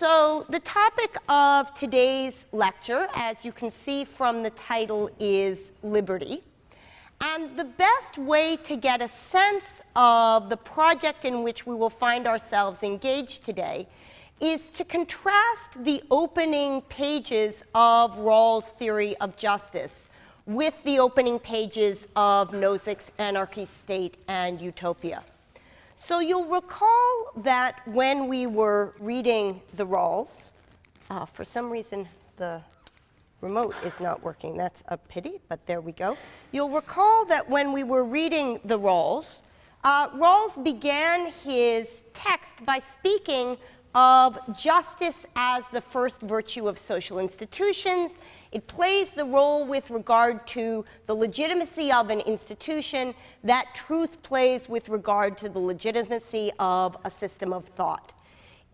So the topic of today's lecture, as you can see from the title, is liberty. And the best way to get a sense of the project in which we will find ourselves engaged today is to contrast the opening pages of Rawls' theory of justice with the opening pages of Nozick's Anarchy, State, and Utopia. So you'll recall that when we were reading the Rawls, for some reason the remote is not working. That's a pity, but there we go. You'll recall that when we were reading the Rawls, Rawls began his text by speaking of justice as the first virtue of social institutions. It plays the role with regard to the legitimacy of an institution that truth plays with regard to the legitimacy of a system of thought.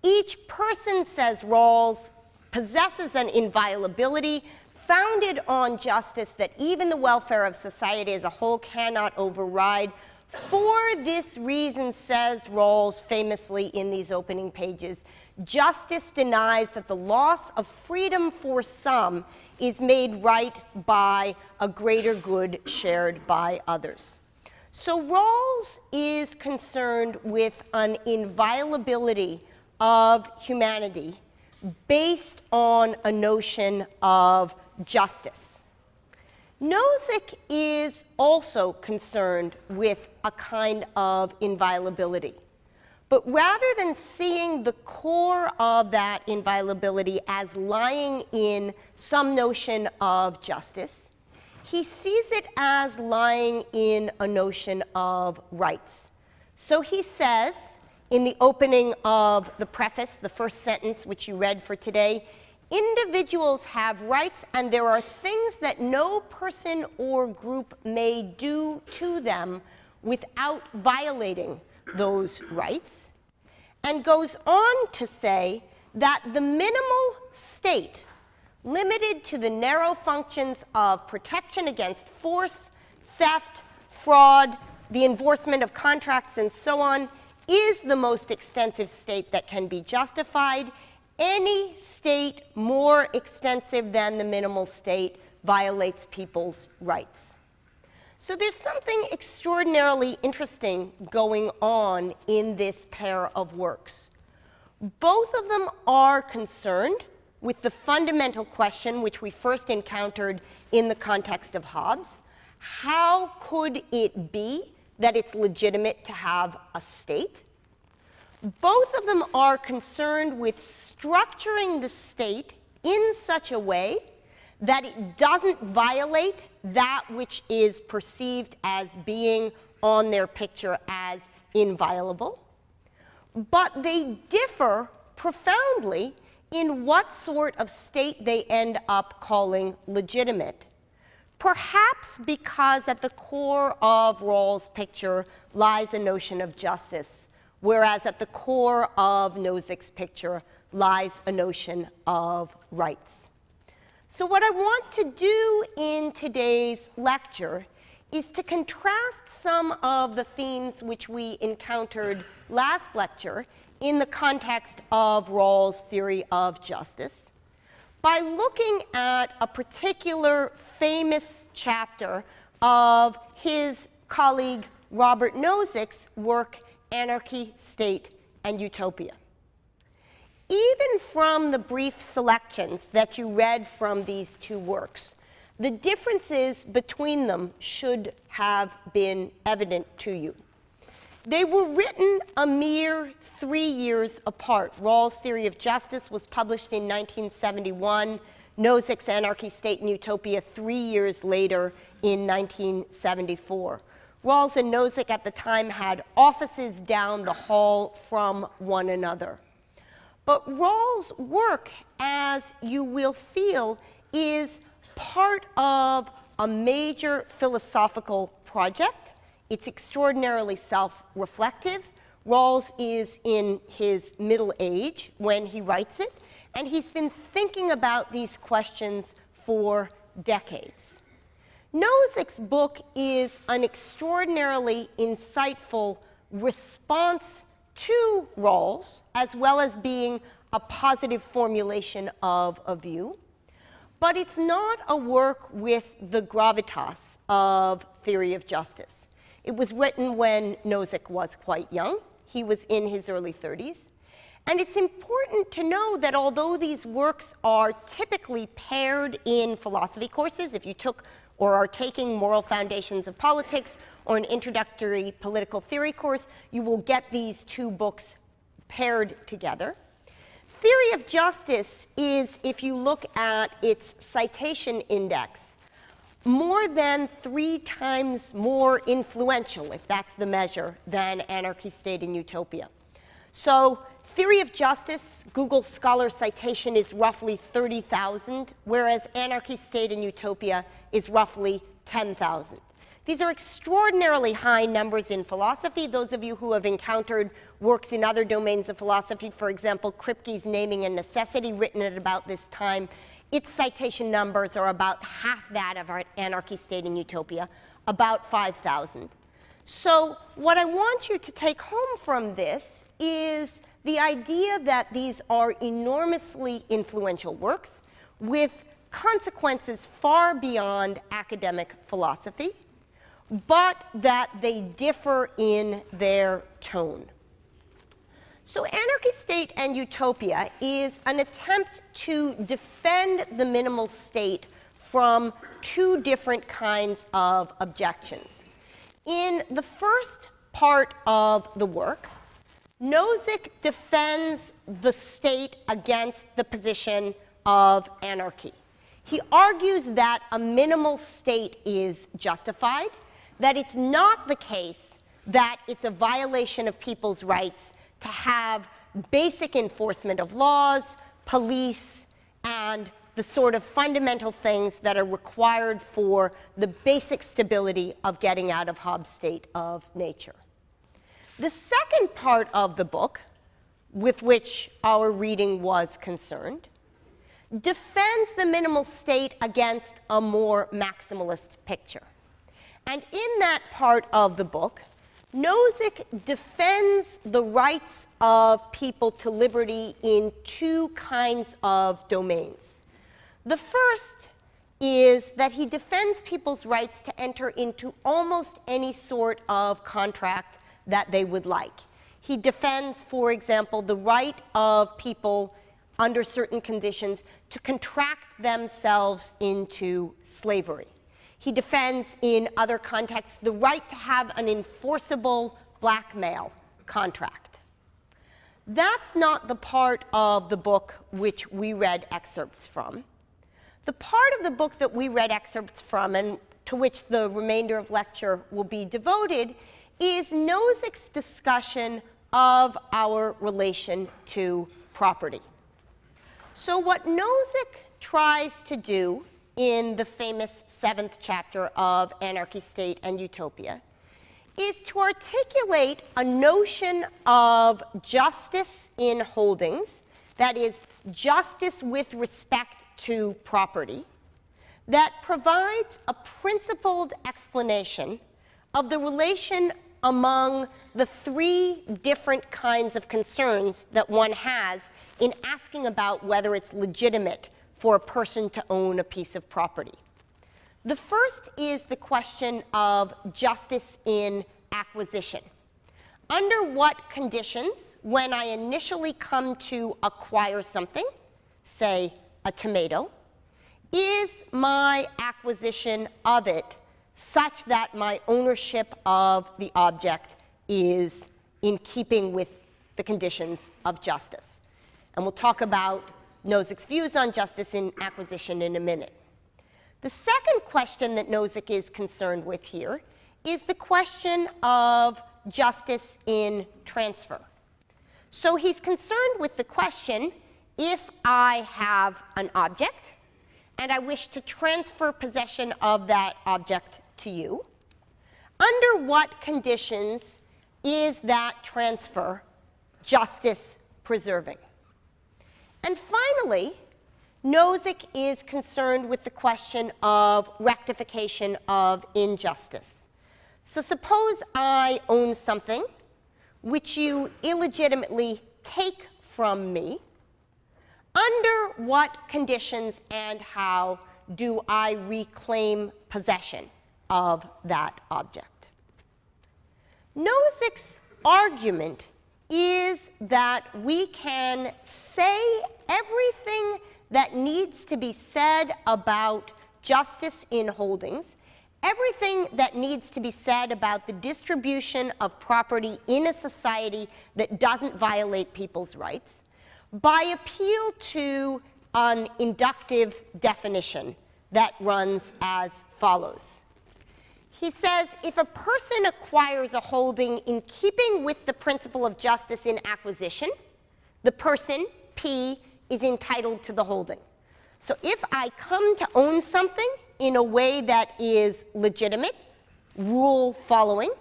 Each person, says Rawls, possesses an inviolability founded on justice that even the welfare of society as a whole cannot override. For this reason, says Rawls famously in these opening pages, justice denies that the loss of freedom for some is made right by a greater good shared by others. So Rawls is concerned with an inviolability of humanity based on a notion of justice. Nozick is also concerned with a kind of inviolability. But rather than seeing the core of that inviolability as lying in some notion of justice, he sees it as lying in a notion of rights. So he says, in the opening of the preface, the first sentence which you read for today, individuals have rights, and there are things that no person or group may do to them without violating those rights, and goes on to say that the minimal state, limited to the narrow functions of protection against force, theft, fraud, the enforcement of contracts, and so on, is the most extensive state that can be justified. Any state more extensive than the minimal state violates people's rights. So there's something extraordinarily interesting going on in this pair of works. Both of them are concerned with the fundamental question which we first encountered in the context of Hobbes. How could it be that it's legitimate to have a state? Both of them are concerned with structuring the state in such a way that it doesn't violate that which is perceived as being on their picture as inviolable. But they differ profoundly in what sort of state they end up calling legitimate. Perhaps because at the core of Rawls' picture lies a notion of justice, whereas at the core of Nozick's picture lies a notion of rights. So what I want to do in today's lecture is to contrast some of the themes which we encountered last lecture in the context of Rawls' theory of justice by looking at a particular famous chapter of his colleague Robert Nozick's work, Anarchy, State, and Utopia. Even from the brief selections that you read from these two works, the differences between them should have been evident to you. They were written a mere 3 years apart. Rawls' Theory of Justice was published in 1971, Nozick's Anarchy, State, and Utopia 3 years later in 1974. Rawls and Nozick at the time had offices down the hall from one another. But Rawls' work, as you will feel, is part of a major philosophical project. It's extraordinarily self-reflective. Rawls is in his middle age when he writes it, and he's been thinking about these questions for decades. Nozick's book is an extraordinarily insightful response two roles, as well as being a positive formulation of a view. But it's not a work with the gravitas of theory of justice. It was written when Nozick was quite young. He was in his early 30s. And it's important to know that although these works are typically paired in philosophy courses, if you took or are taking Moral Foundations of Politics or an introductory political theory course, you will get these two books paired together. Theory of justice is, if you look at its citation index, more than 3 times more influential, if that's the measure, than Anarchy, State, and Utopia. So theory of justice, Google Scholar citation is roughly 30,000, whereas Anarchy, State, and Utopia is roughly 10,000. These are extraordinarily high numbers in philosophy. Those of you who have encountered works in other domains of philosophy, for example, Kripke's Naming and Necessity, written at about this time, its citation numbers are about half that of our Anarchy, State, and Utopia, about 5,000. So what I want you to take home from this is the idea that these are enormously influential works with consequences far beyond academic philosophy, but that they differ in their tone. So Anarchy, State, and Utopia is an attempt to defend the minimal state from 2 different kinds of objections. In the first part of the work, Nozick defends the state against the position of anarchy. He argues that a minimal state is justified, that it's not the case that it's a violation of people's rights to have basic enforcement of laws, police, and the sort of fundamental things that are required for the basic stability of getting out of Hobbes' state of nature. The second part of the book, with which our reading was concerned, defends the minimal state against a more maximalist picture. And in that part of the book, Nozick defends the rights of people to liberty in 2 kinds of domains. The first is that he defends people's rights to enter into almost any sort of contract that they would like. He defends, for example, the right of people under certain conditions to contract themselves into slavery. He defends, in other contexts, the right to have an enforceable blackmail contract. That's not the part of the book which we read excerpts from. The part of the book that we read excerpts from, and to which the remainder of lecture will be devoted, is Nozick's discussion of our relation to property. So what Nozick tries to do in the famous 7th chapter of Anarchy, State, and Utopia is to articulate a notion of justice in holdings, that is, justice with respect to property, that provides a principled explanation of the relation among the 3 different kinds of concerns that one has in asking about whether it's legitimate for a person to own a piece of property. The first is the question of justice in acquisition. Under what conditions, when I initially come to acquire something, say a tomato, is my acquisition of it such that my ownership of the object is in keeping with the conditions of justice? And we'll talk about Nozick's views on justice in acquisition in a minute. The second question that Nozick is concerned with here is the question of justice in transfer. So he's concerned with the question, if I have an object and I wish to transfer possession of that object to you, under what conditions is that transfer justice preserving? And finally, Nozick is concerned with the question of rectification of injustice. So suppose I own something which you illegitimately take from me, under what conditions and how do I reclaim possession of that object? Nozick's argument is that we can say everything that needs to be said about justice in holdings, everything that needs to be said about the distribution of property in a society that doesn't violate people's rights, by appeal to an inductive definition that runs as follows. He says, if a person acquires a holding in keeping with the principle of justice in acquisition, the person, P, is entitled to the holding. So if I come to own something in a way that is legitimate, rule following,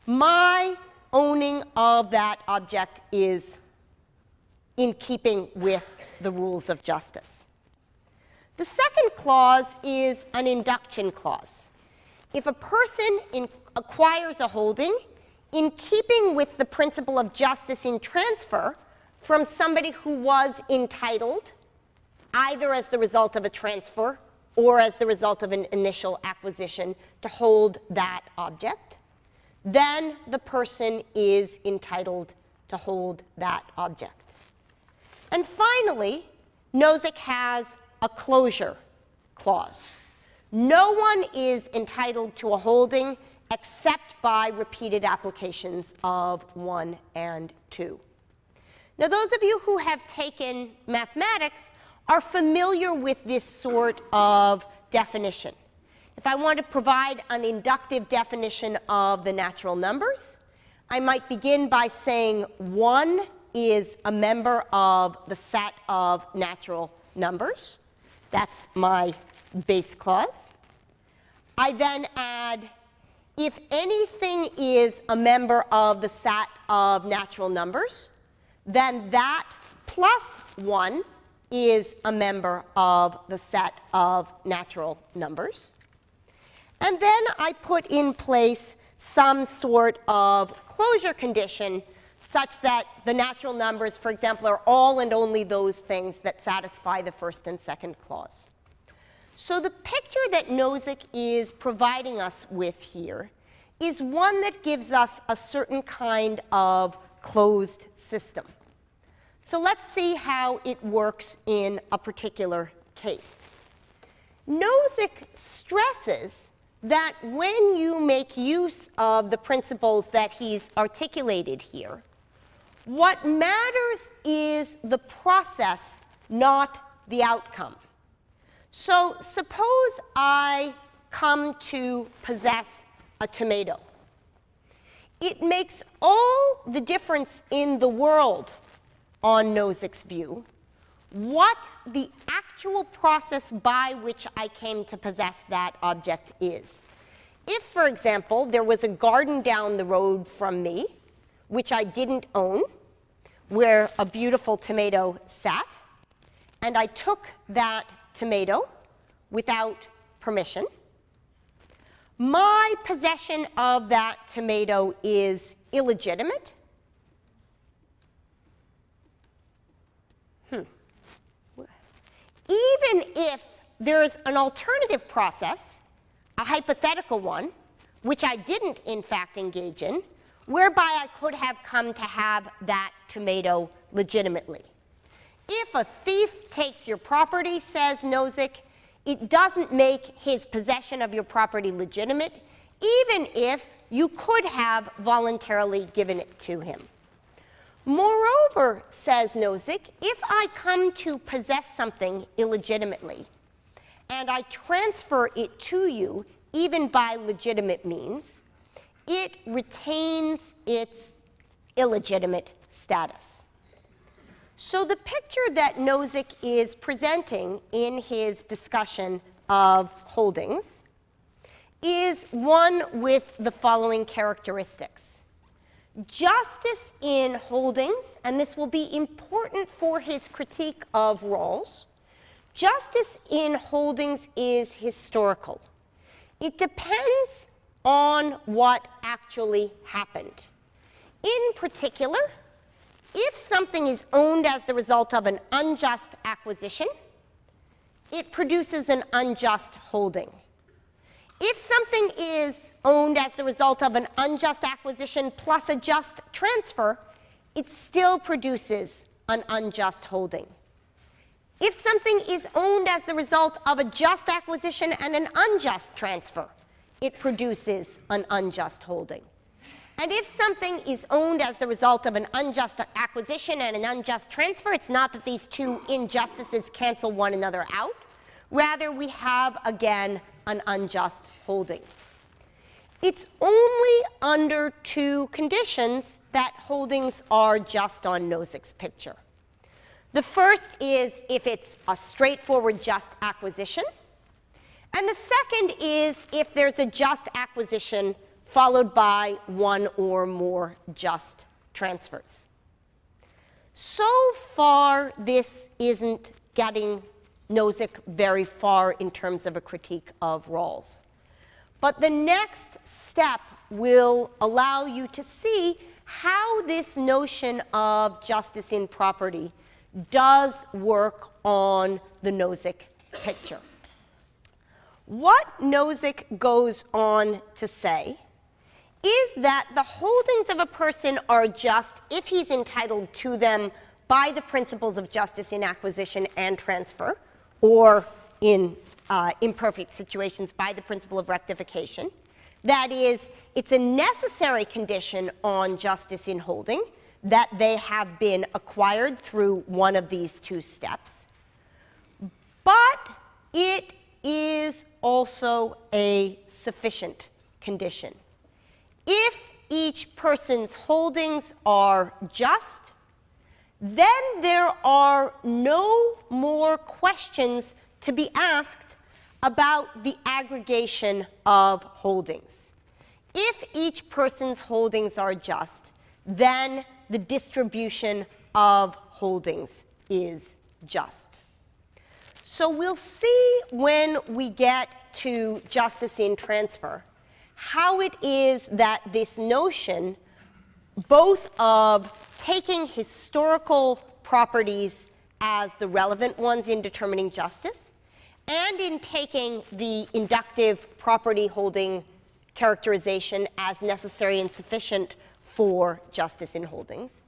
my owning of that object is in keeping with the rules of justice. The second clause is an induction clause. If a person acquires a holding in keeping with the principle of justice in transfer from somebody who was entitled, either as the result of a transfer or as the result of an initial acquisition, to hold that object, then the person is entitled to hold that object. And finally, Nozick has a closure clause. No one is entitled to a holding except by repeated applications of 1 and 2. Now, those of you who have taken mathematics are familiar with this sort of definition. If I want to provide an inductive definition of the natural numbers, I might begin by saying 1 is a member of the set of natural numbers. That's my base clause. I then add, if anything is a member of the set of natural numbers, then that plus 1 is a member of the set of natural numbers. And then I put in place some sort of closure condition such that the natural numbers, for example, are all and only those things that satisfy the first and second clause. So the picture that Nozick is providing us with here is one that gives us a certain kind of closed system. So let's see how it works in a particular case. Nozick stresses that when you make use of the principles that he's articulated here, what matters is the process, not the outcome. So suppose I come to possess a tomato. It makes all the difference in the world, on Nozick's view, what the actual process by which I came to possess that object is. If, for example, there was a garden down the road from me, which I didn't own, where a beautiful tomato sat, and I took that tomato without permission, my possession of that tomato is illegitimate. Even if there's an alternative process, a hypothetical one, which I didn't in fact engage in, whereby I could have come to have that tomato legitimately. If a thief takes your property, says Nozick, it doesn't make his possession of your property legitimate, even if you could have voluntarily given it to him. Moreover, says Nozick, if I come to possess something illegitimately, and I transfer it to you, even by legitimate means, it retains its illegitimate status. So the picture that Nozick is presenting in his discussion of holdings is one with the following characteristics. Justice in holdings, and this will be important for his critique of Rawls, justice in holdings is historical. It depends on what actually happened. In particular, if something is owned as the result of an unjust acquisition, it produces an unjust holding. If something is owned as the result of an unjust acquisition plus a just transfer, it still produces an unjust holding. If something is owned as the result of a just acquisition and an unjust transfer, it produces an unjust holding. And if something is owned as the result of an unjust acquisition and an unjust transfer, it's not that these two injustices cancel one another out. Rather, we have, again, an unjust holding. It's only under two conditions that holdings are just on Nozick's picture. The first is if it's a straightforward just acquisition. And the second is if there's a just acquisition followed by one or more just transfers. So far, this isn't getting Nozick very far in terms of a critique of Rawls. But the next step will allow you to see how this notion of justice in property does work on the Nozick picture. What Nozick goes on to say is that the holdings of a person are just if he's entitled to them by the principles of justice in acquisition and transfer, or in imperfect situations by the principle of rectification. That is, it's a necessary condition on justice in holding that they have been acquired through one of these two steps. But it is also a sufficient condition. If each person's holdings are just, then there are no more questions to be asked about the aggregation of holdings. If each person's holdings are just, then the distribution of holdings is just. So we'll see when we get to justice in transfer how it is that this notion, both of taking historical properties as the relevant ones in determining justice, and in taking the inductive property holding characterization as necessary and sufficient for justice in holdings,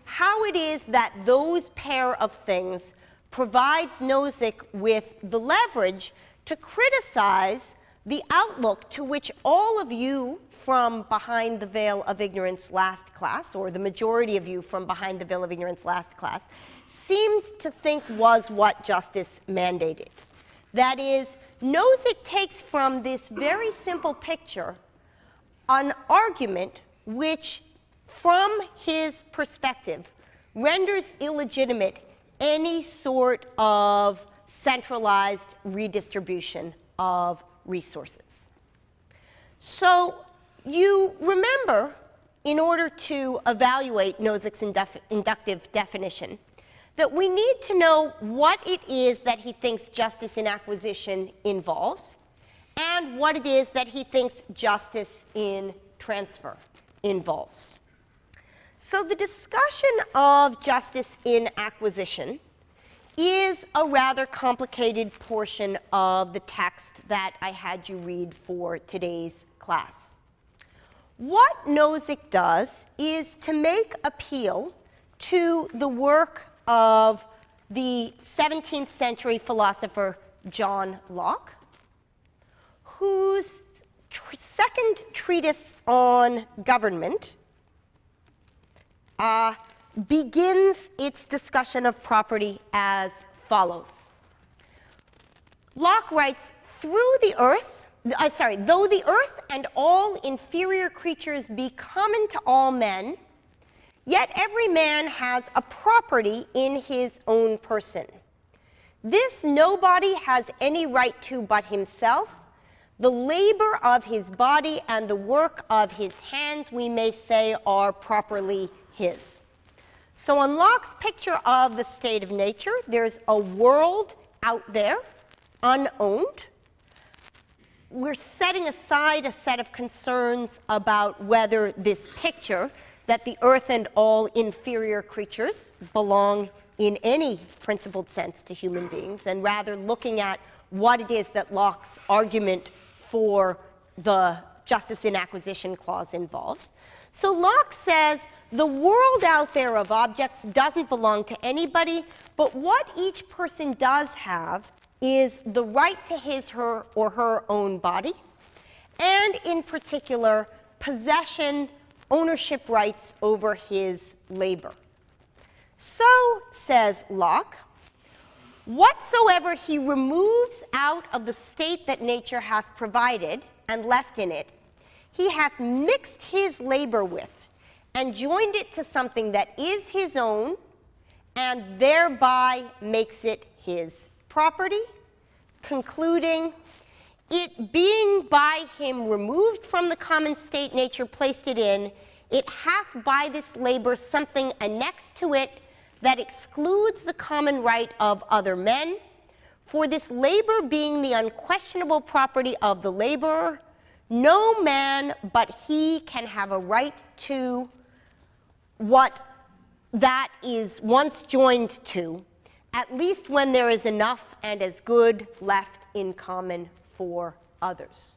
how it is that those pair of things provides Nozick with the leverage to criticize the outlook to which all of you from behind the veil of ignorance last class, or the majority of you from behind the veil of ignorance last class, seemed to think was what justice mandated. That is, Nozick takes from this very simple picture an argument which, from his perspective, renders illegitimate any sort of centralized redistribution of resources. So you remember, in order to evaluate Nozick's inductive definition, that we need to know what it is that he thinks justice in acquisition involves, and what it is that he thinks justice in transfer involves. So the discussion of justice in acquisition is a rather complicated portion of the text that I had you read for today's class. What Nozick does is to make appeal to the work of the 17th century philosopher John Locke, whose second treatise on government begins its discussion of property as follows. Locke writes, though the earth and all inferior creatures be common to all men, yet every man has a property in his own person. This nobody has any right to but himself. The labor of his body and the work of his hands, we may say, are properly his. So on Locke's picture of the state of nature, there's a world out there, unowned. We're setting aside a set of concerns about whether this picture that the earth and all inferior creatures belong in any principled sense to human beings, and rather looking at what it is that Locke's argument for the justice in acquisition clause involves. So Locke says the world out there of objects doesn't belong to anybody, but what each person does have is the right to his, her, or her own body, and in particular, possession, ownership rights over his labor. So, says Locke, whatsoever he removes out of the state that nature hath provided and left in it, he hath mixed his labor with, and joined it to something that is his own, and thereby makes it his property, concluding, it being by him removed from the common state nature placed it in, it hath by this labor something annexed to it that excludes the common right of other men, for this labor being the unquestionable property of the laborer, no man but he can have a right to what that is once joined to, at least when there is enough and as good left in common for others.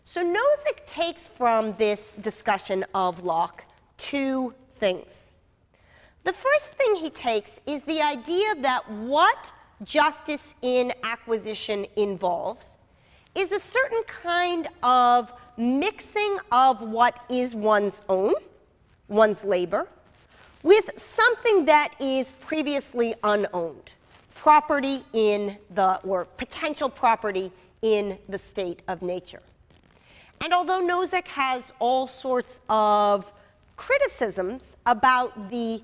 So Nozick takes from this discussion of Locke two things. The first thing he takes is the idea that what justice in acquisition involves is a certain kind of mixing of what is one's own, one's labor, with something that is previously unowned, property in the, or potential property in the state of nature. And although Nozick has all sorts of criticisms about the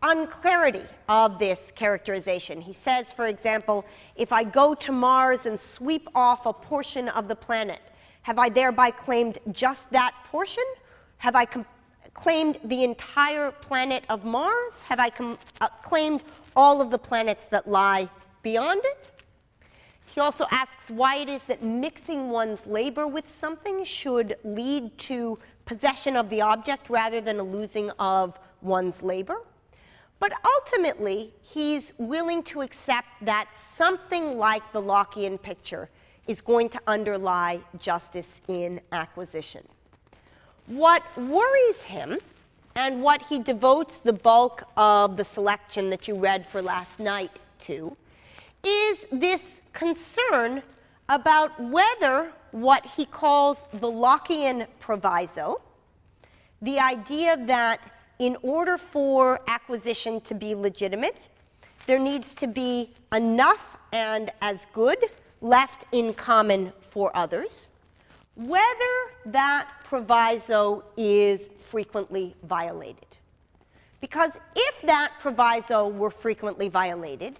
unclarity of this characterization. He says, for example, if I go to Mars and sweep off a portion of the planet, have I thereby claimed just that portion? Have I claimed the entire planet of Mars? Have I claimed all of the planets that lie beyond it? He also asks why it is that mixing one's labor with something should lead to possession of the object rather than a losing of one's labor. But ultimately, he's willing to accept that something like the Lockean picture is going to underlie justice in acquisition. What worries him, and what he devotes the bulk of the selection that you read for last night to, is this concern about whether what he calls the Lockean proviso, the idea that in order for acquisition to be legitimate, there needs to be enough and as good left in common for others, whether that proviso is frequently violated. Because if that proviso were frequently violated,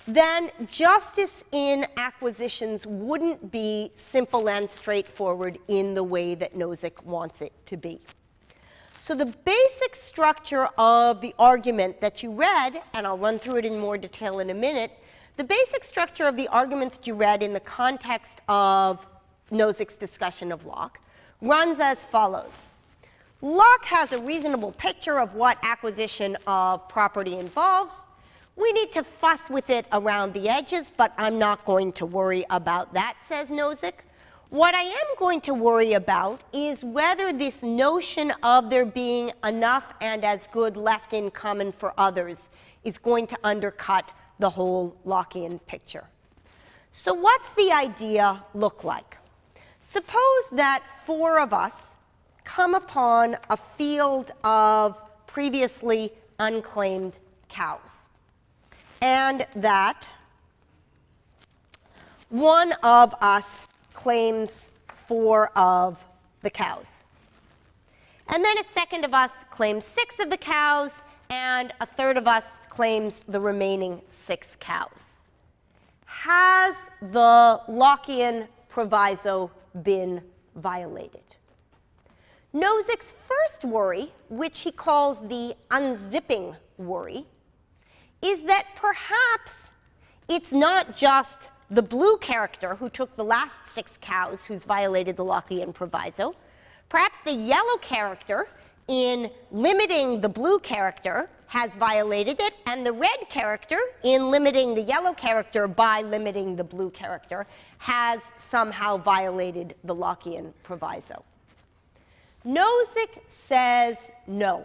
then justice in acquisitions wouldn't be simple and straightforward in the way that Nozick wants it to be. So the basic structure of the argument that you read, and I'll run through it in more detail in a minute, the basic structure of the argument that you read in the context of Nozick's discussion of Locke runs as follows. Locke has a reasonable picture of what acquisition of property involves. We need to fuss with it around the edges, but I'm not going to worry about that, says Nozick. What I am going to worry about is whether this notion of there being enough and as good left in common for others is going to undercut the whole Lockean picture. So what's the idea look like? Suppose that four of us come upon a field of previously unclaimed cows, and that one of us claims 4 of the cows. And then a second of us claims 6 of the cows, and a third of us claims the remaining 6 cows. Has the Lockean proviso been violated? Nozick's first worry, which he calls the unzipping worry, is that perhaps it's not just the blue character who took the last 6 cows who's violated the Lockean proviso. Perhaps the yellow character in limiting the blue character has violated it, and the red character in limiting the yellow character by limiting the blue character has somehow violated the Lockean proviso. Nozick says no.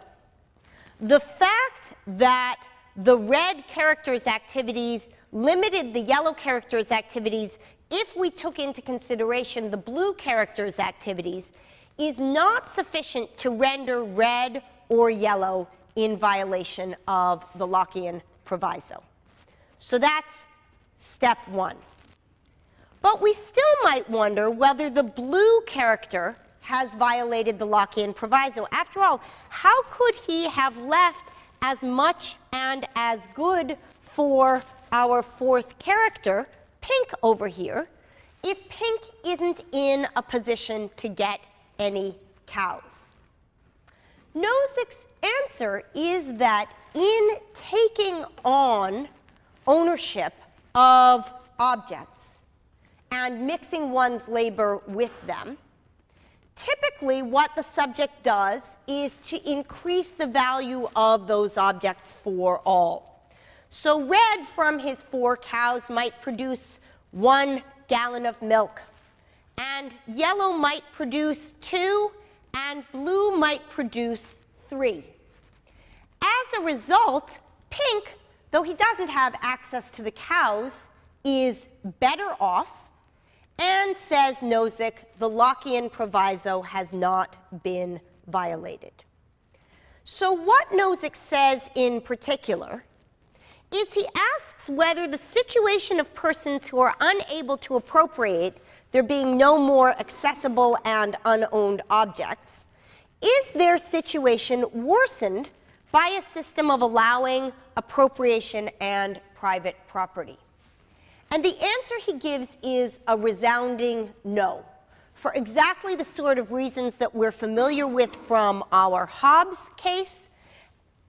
The fact that the red character's activities limited the yellow character's activities if we took into consideration the blue character's activities is not sufficient to render red or yellow in violation of the Lockean proviso. So that's step one. But we still might wonder whether the blue character has violated the Lockean proviso. After all, how could he have left as much and as good for our fourth character, pink over here, if pink isn't in a position to get any cows? Nozick's answer is that in taking on ownership of objects and mixing one's labor with them, typically what the subject does is to increase the value of those objects for all. So red from his 4 cows might produce 1 gallon of milk, and yellow might produce 2, and blue might produce 3. As a result, pink, though he doesn't have access to the cows, is better off, and says Nozick, the Lockean proviso has not been violated. So what Nozick says in particular is he asks whether the situation of persons who are unable to appropriate, there being no more accessible and unowned objects, is their situation worsened by a system of allowing appropriation and private property? And the answer he gives is a resounding no, for exactly the sort of reasons that we're familiar with from our Hobbes case,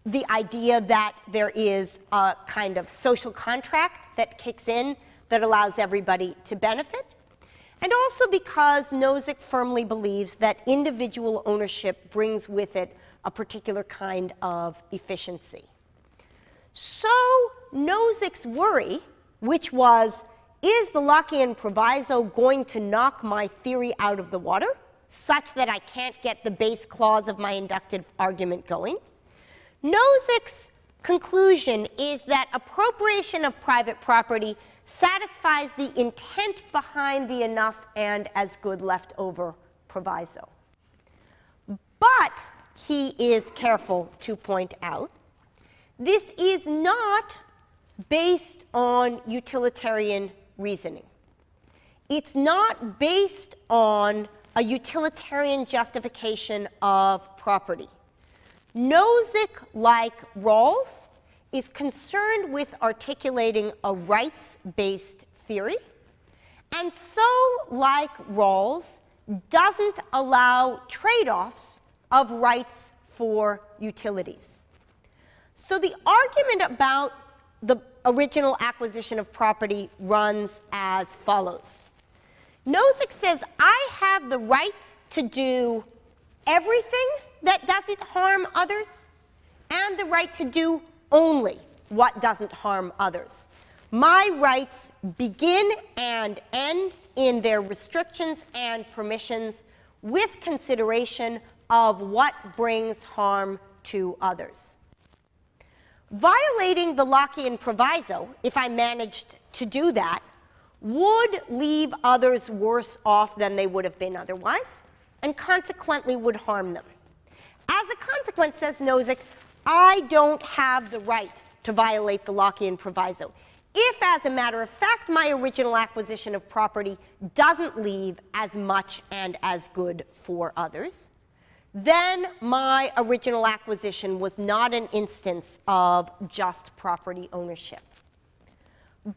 the idea that there is a kind of social contract that kicks in that allows everybody to benefit, and also because Nozick firmly believes that individual ownership brings with it a particular kind of efficiency. So Nozick's worry, which was, is the Lockean proviso going to knock my theory out of the water, such that I can't get the base clause of my inductive argument going? Nozick's conclusion is that appropriation of private property satisfies the intent behind the enough and as good left over proviso. But, he is careful to point out, this is not based on utilitarian reasoning. It's not based on a utilitarian justification of property. Nozick, like Rawls, is concerned with articulating a rights-based theory, and so, like Rawls, doesn't allow trade-offs of rights for utilities. So the argument about the original acquisition of property runs as follows. Nozick says, I have the right to do everything that doesn't harm others, and the right to do only what doesn't harm others. My rights begin and end in their restrictions and permissions with consideration of what brings harm to others. Violating the Lockean proviso, if I managed to do that, would leave others worse off than they would have been otherwise, and consequently would harm them. As a consequence, says Nozick, I don't have the right to violate the Lockean proviso. If, as a matter of fact, my original acquisition of property doesn't leave as much and as good for others, then my original acquisition was not an instance of just property ownership.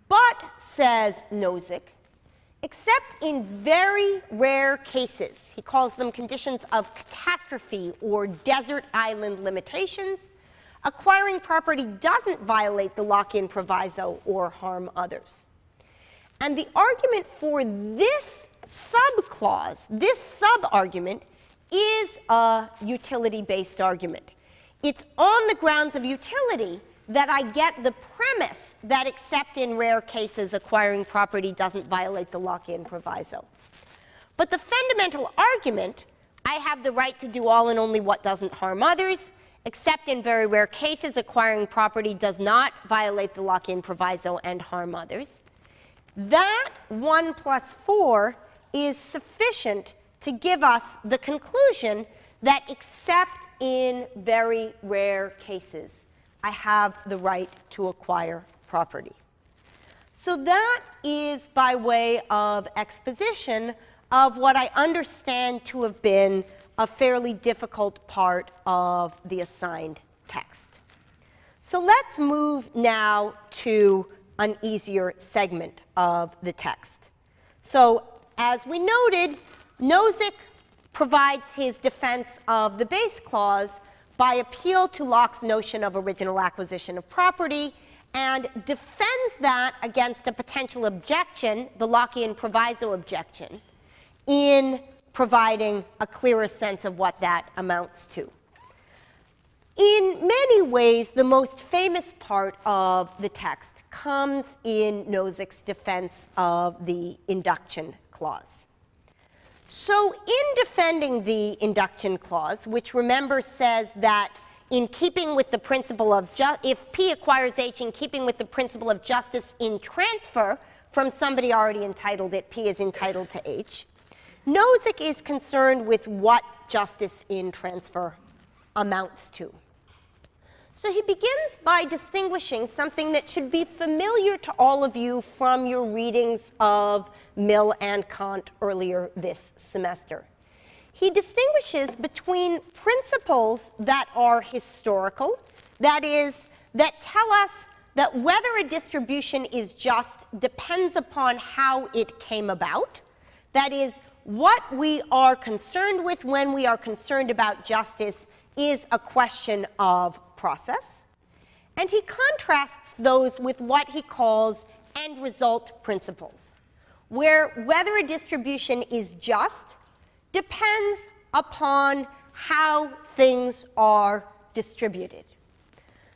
But, says Nozick, except in very rare cases, he calls them conditions of catastrophe or desert island limitations, acquiring property doesn't violate the Lockean proviso or harm others. And the argument for this subclause, this sub-argument, is a utility-based argument. It's on the grounds of utility that I get the premise that except in rare cases acquiring property doesn't violate the lock-in proviso. But the fundamental argument, I have the right to do all and only what doesn't harm others, except in very rare cases acquiring property does not violate the lock-in proviso and harm others, that 1 plus 4 is sufficient to give us the conclusion that except in very rare cases, I have the right to acquire property. So that is by way of exposition of what I understand to have been a fairly difficult part of the assigned text. So let's move now to an easier segment of the text. So as we noted, Nozick provides his defense of the base clause by appeal to Locke's notion of original acquisition of property and defends that against a potential objection, the Lockean proviso objection, in providing a clearer sense of what that amounts to. In many ways, the most famous part of the text comes in Nozick's defense of the induction clause. So in defending the induction clause, which remember says that in keeping with the principle of if P acquires H in keeping with the principle of justice in transfer from somebody already entitled it, P is entitled to H, Nozick is concerned with what justice in transfer amounts to. So he begins by distinguishing something that should be familiar to all of you from your readings of Mill and Kant earlier this semester. He distinguishes between principles that are historical, that is, that tell us that whether a distribution is just depends upon how it came about, that is, what we are concerned with when we are concerned about justice is a question of process. And he contrasts those with what he calls end result principles, where whether a distribution is just depends upon how things are distributed.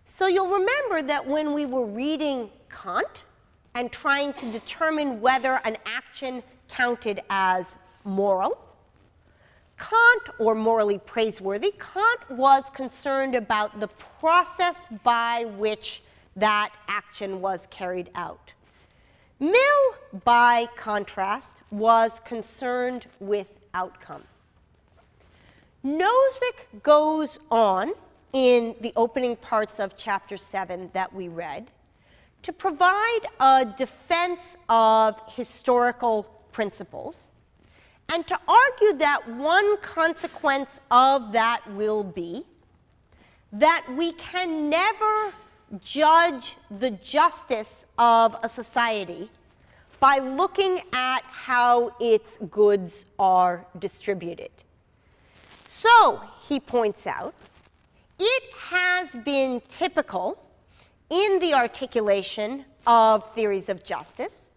So you'll remember that when we were reading Kant and trying to determine whether an action counted as moral, Kant, or morally praiseworthy, Kant was concerned about the process by which that action was carried out. Mill, by contrast, was concerned with outcome. Nozick goes on in the opening parts of chapter 7 that we read to provide a defense of historical principles and to argue that one consequence of that will be that we can never judge the justice of a society by looking at how its goods are distributed. So, he points out, it has been typical in the articulation of theories of justice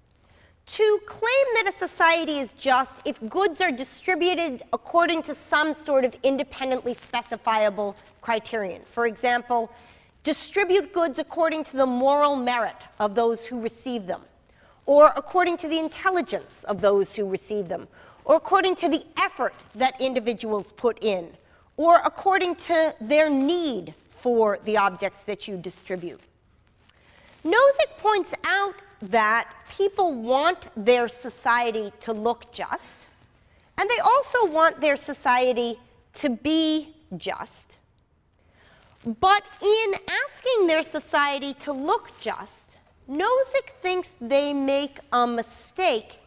to claim that a society is just if goods are distributed according to some sort of independently specifiable criterion. For example, distribute goods according to the moral merit of those who receive them, or according to the intelligence of those who receive them, or according to the effort that individuals put in, or according to their need for the objects that you distribute. Nozick points out that people want their society to look just, and they also want their society to be just. But in asking their society to look just, Nozick thinks they make a mistake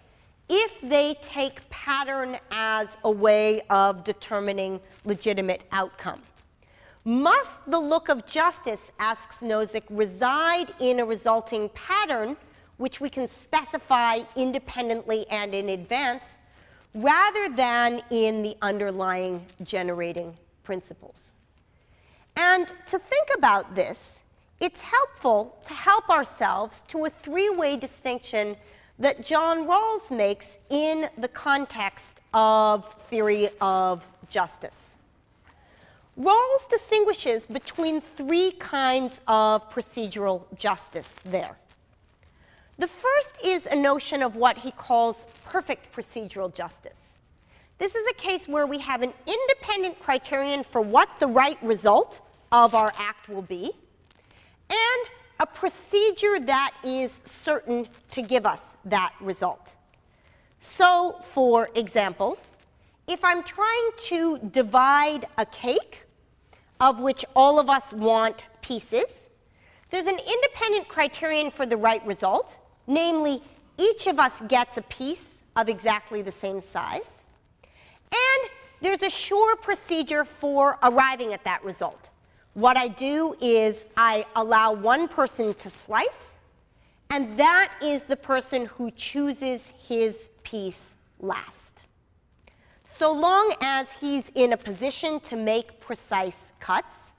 if they take pattern as a way of determining legitimate outcome. Must the look of justice, asks Nozick, reside in a resulting pattern which we can specify independently and in advance, rather than in the underlying generating principles? And to think about this, it's helpful to help ourselves to a three-way distinction that John Rawls makes in the context of theory of justice. Rawls distinguishes between three kinds of procedural justice there. The first is a notion of what he calls perfect procedural justice. This is a case where we have an independent criterion for what the right result of our act will be, and a procedure that is certain to give us that result. So, for example, if I'm trying to divide a cake, of which all of us want pieces, there's an independent criterion for the right result, namely, each of us gets a piece of exactly the same size, and there's a sure procedure for arriving at that result. What I do is I allow one person to slice, and that is the person who chooses his piece last. So long as he's in a position to make precise cuts,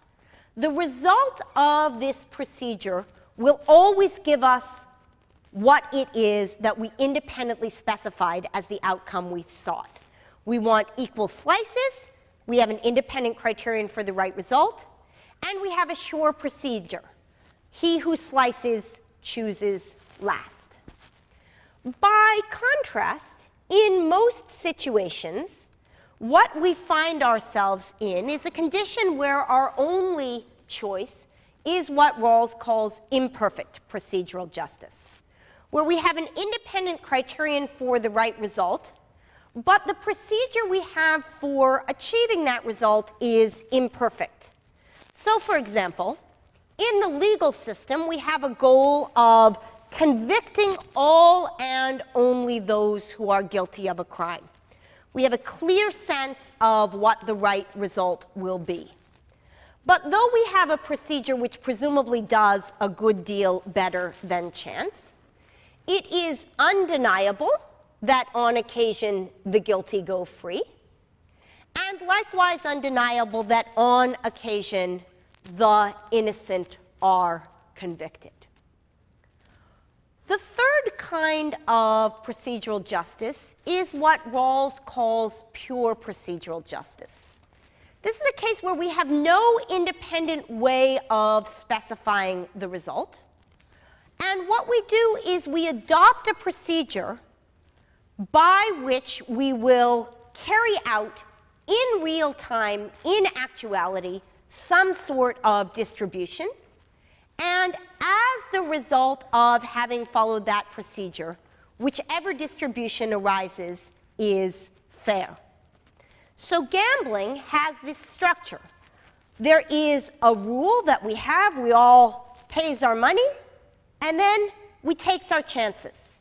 the result of this procedure will always give us what it is that we independently specified as the outcome we sought. We want equal slices, we have an independent criterion for the right result, and we have a sure procedure. He who slices chooses last. By contrast, in most situations, what we find ourselves in is a condition where our only choice is what Rawls calls imperfect procedural justice, where we have an independent criterion for the right result, but the procedure we have for achieving that result is imperfect. So, for example, in the legal system, we have a goal of convicting all and only those who are guilty of a crime. We have a clear sense of what the right result will be. But though we have a procedure which presumably does a good deal better than chance, it is undeniable that on occasion the guilty go free, and likewise undeniable that on occasion the innocent are convicted. The third kind of procedural justice is what Rawls calls pure procedural justice. This is a case where we have no independent way of specifying the result. And what we do is we adopt a procedure by which we will carry out in real time, in actuality, some sort of distribution. And as the result of having followed that procedure, whichever distribution arises is fair. So gambling has this structure. There is a rule that we have. We all pays our money, and then we takes our chances.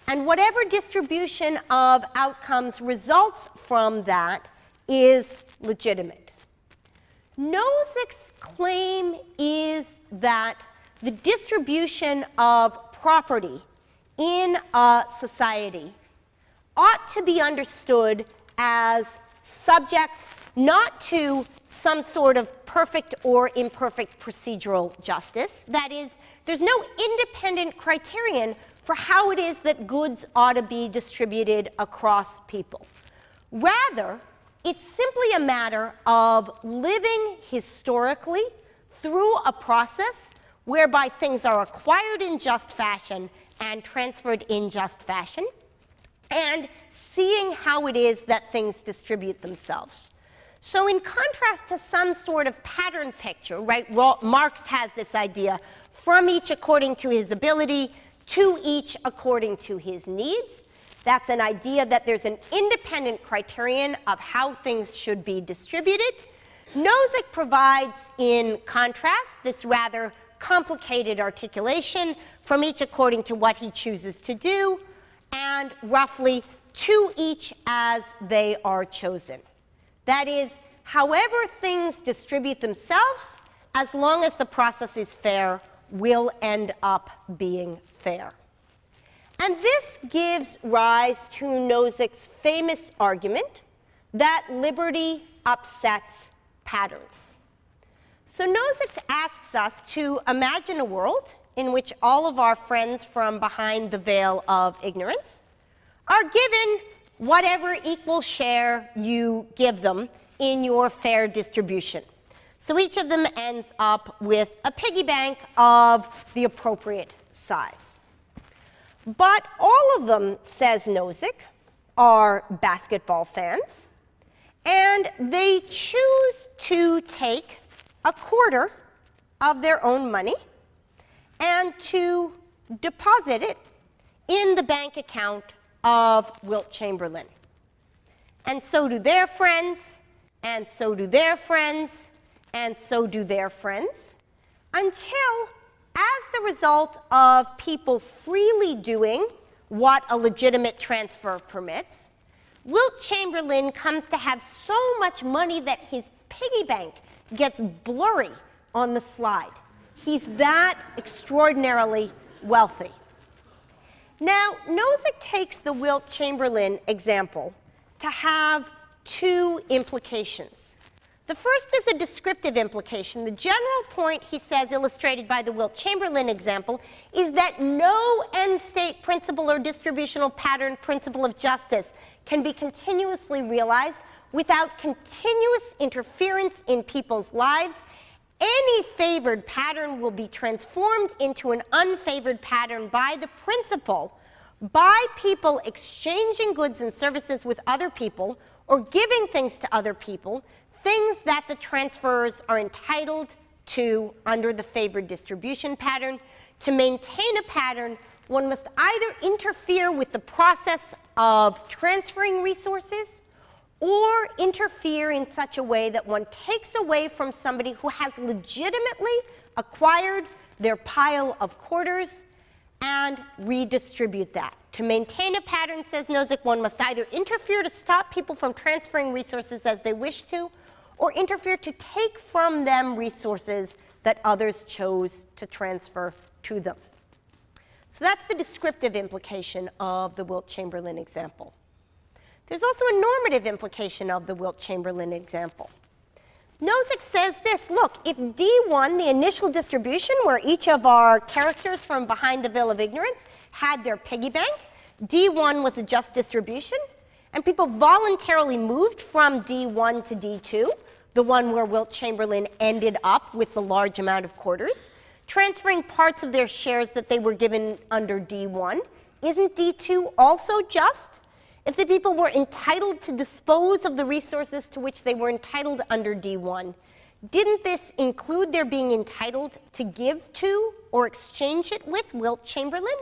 And whatever distribution of outcomes results from that is legitimate. Nozick's claim is that the distribution of property in a society ought to be understood as subject not to some sort of perfect or imperfect procedural justice. That is, there's no independent criterion for how it is that goods ought to be distributed across people. Rather, it's simply a matter of living historically through a process whereby things are acquired in just fashion and transferred in just fashion, and seeing how it is that things distribute themselves. So in contrast to some sort of pattern picture, right, Marx has this idea, from each according to his ability, to each according to his needs. That's an idea that there's an independent criterion of how things should be distributed. Nozick provides, in contrast, this rather complicated articulation, from each according to what he chooses to do, and roughly to each as they are chosen. That is, however things distribute themselves, as long as the process is fair, will end up being fair. And this gives rise to Nozick's famous argument that liberty upsets patterns. So Nozick asks us to imagine a world in which all of our friends from behind the veil of ignorance are given whatever equal share you give them in your fair distribution. So each of them ends up with a piggy bank of the appropriate size. But all of them, says Nozick, are basketball fans, and they choose to take a quarter of their own money and to deposit it in the bank account of Wilt Chamberlain. And so do their friends, and so do their friends, and so do their friends, until, as the result of people freely doing what a legitimate transfer permits, Wilt Chamberlain comes to have so much money that his piggy bank gets blurry on the slide. He's that extraordinarily wealthy. Now, Nozick takes the Wilt Chamberlain example to have two implications. The first is a descriptive implication. The general point, he says, illustrated by the Wilt Chamberlain example, is that no end-state principle or distributional pattern principle of justice can be continuously realized without continuous interference in people's lives. Any favored pattern will be transformed into an unfavored pattern by the principle, by people exchanging goods and services with other people or giving things to other people, things that the transferors are entitled to under the favored distribution pattern. To maintain a pattern, one must either interfere with the process of transferring resources or interfere in such a way that one takes away from somebody who has legitimately acquired their pile of quarters and redistribute that. To maintain a pattern, says Nozick, one must either interfere to stop people from transferring resources as they wish to, or interfere to take from them resources that others chose to transfer to them. So that's the descriptive implication of the Wilt Chamberlain example. There's also a normative implication of the Wilt Chamberlain example. Nozick says this, look, if D1, the initial distribution where each of our characters from behind the veil of ignorance had their piggy bank, D1 was a just distribution, and people voluntarily moved from D1 to D2, the one where Wilt Chamberlain ended up with the large amount of quarters, transferring parts of their shares that they were given under D1. Isn't D2 also just? If the people were entitled to dispose of the resources to which they were entitled under D1, didn't this include their being entitled to give to or exchange it with Wilt Chamberlain?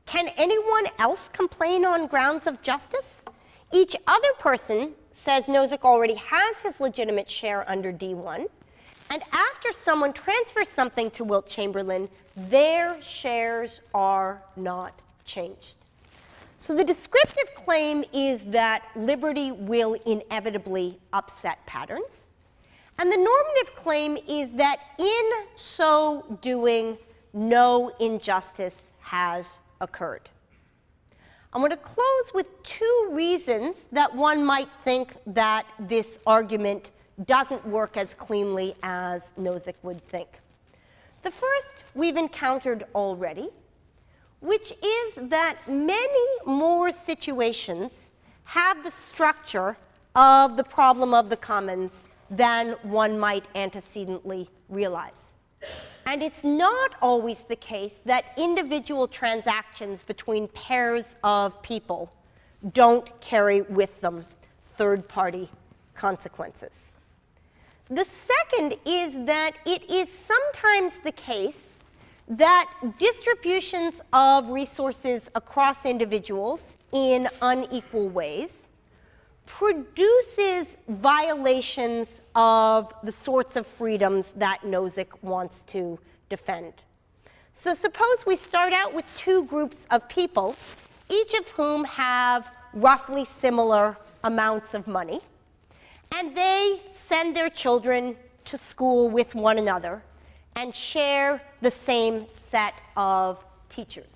Can anyone else complain on grounds of justice? Each other person, says Nozick, already has his legitimate share under D1, and after someone transfers something to Wilt Chamberlain, their shares are not changed. So the descriptive claim is that liberty will inevitably upset patterns, and the normative claim is that in so doing, no injustice has occurred. I'm going to close with two reasons that one might think that this argument doesn't work as cleanly as Nozick would think. The first we've encountered already, which is that many more situations have the structure of the problem of the commons than one might antecedently realize. And it's not always the case that individual transactions between pairs of people don't carry with them third-party consequences. The second is that it is sometimes the case that distributions of resources across individuals in unequal ways produces violations of the sorts of freedoms that Nozick wants to defend. So suppose we start out with two groups of people, each of whom have roughly similar amounts of money, and they send their children to school with one another and share the same set of teachers.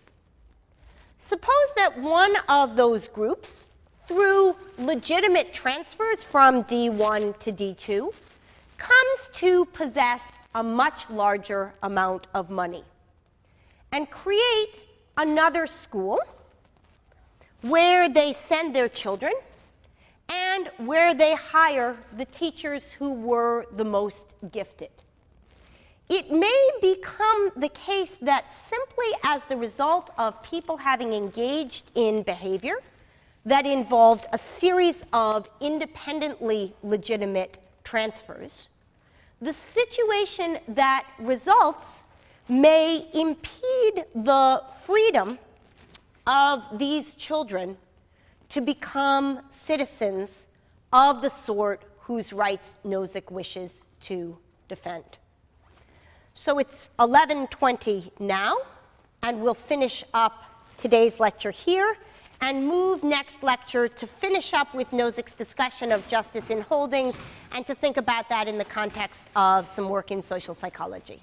Suppose that one of those groups, through legitimate transfers from D1 to D2, comes to possess a much larger amount of money and create another school where they send their children, and where they hire the teachers who were the most gifted. It may become the case that simply as the result of people having engaged in behavior that involved a series of independently legitimate transfers, the situation that results may impede the freedom of these children to become citizens of the sort whose rights Nozick wishes to defend. So it's 11:20 now, and we'll finish up today's lecture here and move next lecture to finish up with Nozick's discussion of justice in holdings and to think about that in the context of some work in social psychology.